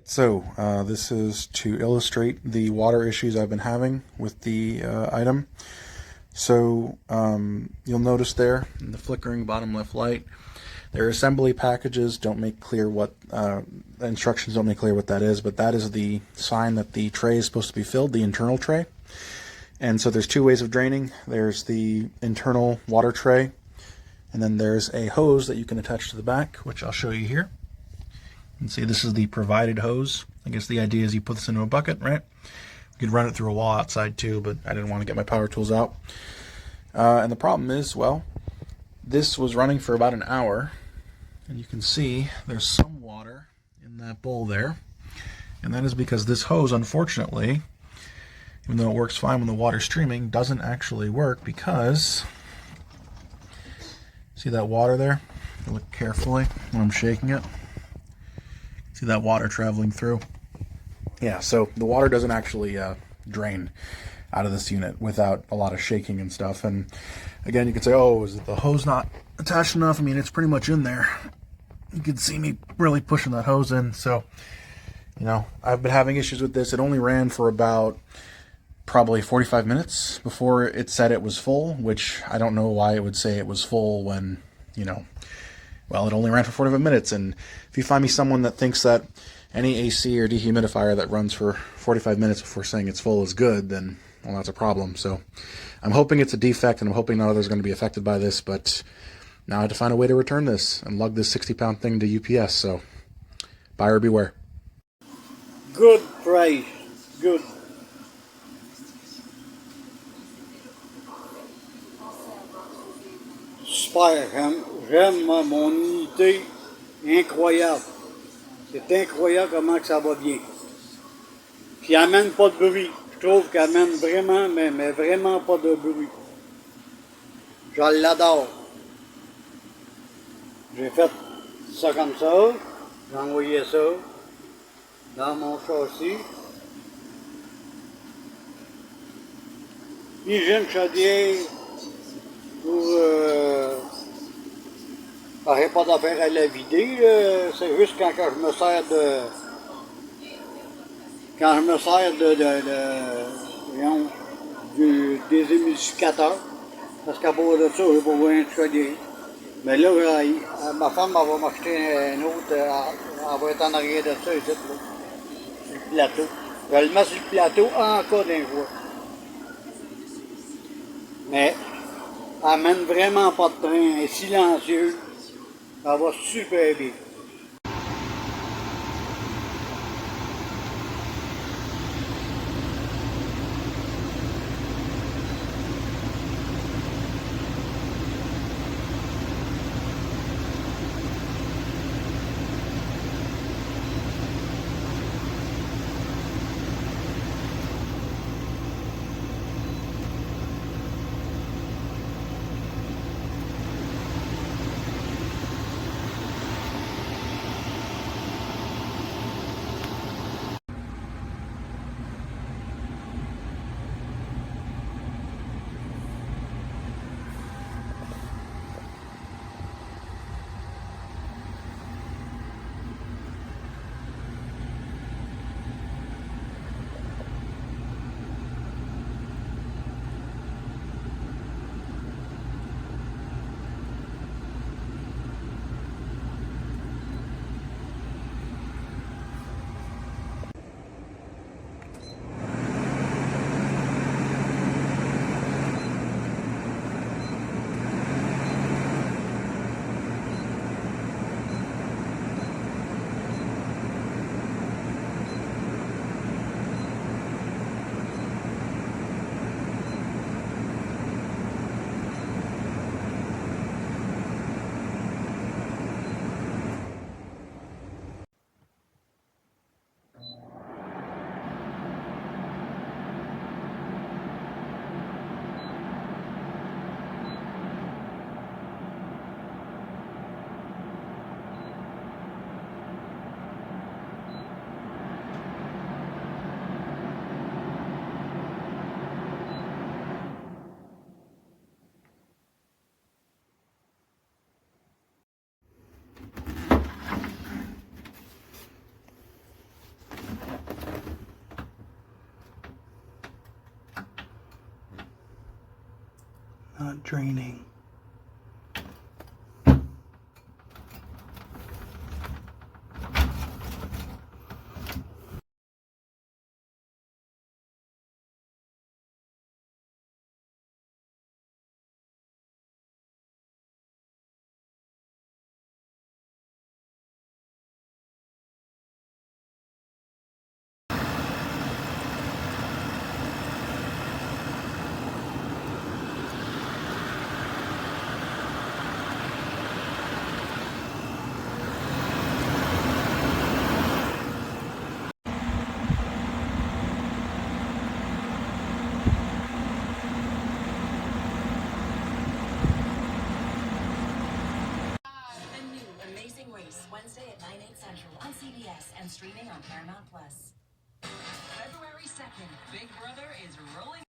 So this is to illustrate the water issues I've been having with the item. So you'll notice there in the flickering bottom left light, their assembly packages don't make clear what, the instructions don't make clear what that is, but that is the sign that the tray is supposed to be filled, the internal tray. And so there's two ways of draining. There's the internal water tray, and then there's a hose that you can attach to the back, which I'll show you here. You can see this is the provided hose. I guess the idea is you put this into a bucket, right? You could run it through a wall outside too, but I didn't want to get my power tools out. And the problem is, well, this was running for about an hour, and you can see there's some water in that bowl there. And that is because this hose, unfortunately, even though it works fine when the water's streaming, doesn't actually work because, see that water there? Look carefully when I'm shaking it. See that water traveling through? Yeah, so the water doesn't actually drain out of this unit without a lot of shaking and stuff. And again, you could say, oh, is the hose not attached enough? I mean, it's pretty much in there. You can see me really pushing that hose in. So, you know, I've been having issues with this. It only ran for about probably 45 minutes before it said it was full, which I don't know why it would say it was full when, you know, well, it only ran for 45 minutes. And if you find me someone that thinks that any AC or dehumidifier that runs for 45 minutes before saying it's full is good, then, well, that's a problem. So I'm hoping it's a defect, and I'm hoping none others are going to be affected by this, but now I have to find a way to return this and lug this 60-pound thing to UPS, so buyer beware. Good price, good. Super, j'aime mon unité, incroyable. C'est incroyable comment que ça va bien. Puis elle amène pas de bruit. Je trouve qu'elle amène vraiment, mais vraiment pas de bruit. Je l'adore. J'ai fait ça comme ça. J'ai envoyé ça dans mon châssis. Puis j'ai une chaudière pour... j'aurais pas d'affaire à la vider. C'est juste quand je me sers de... Quand je me sers du déshumidificateur. Parce qu'à part de ça, j'ai pas besoin de chaudière. Mais là, ma femme elle va m'acheter un autre, elle va être en arrière de ça, ici, là, sur le plateau. Je vais le mettre sur le plateau en cas d'un jour. Mais elle mène vraiment pas de train, elle est silencieuse, elle va super bien. not draining. Wednesday at 9/8 Central on CBS and streaming on Paramount Plus. February 2nd, Big Brother is rolling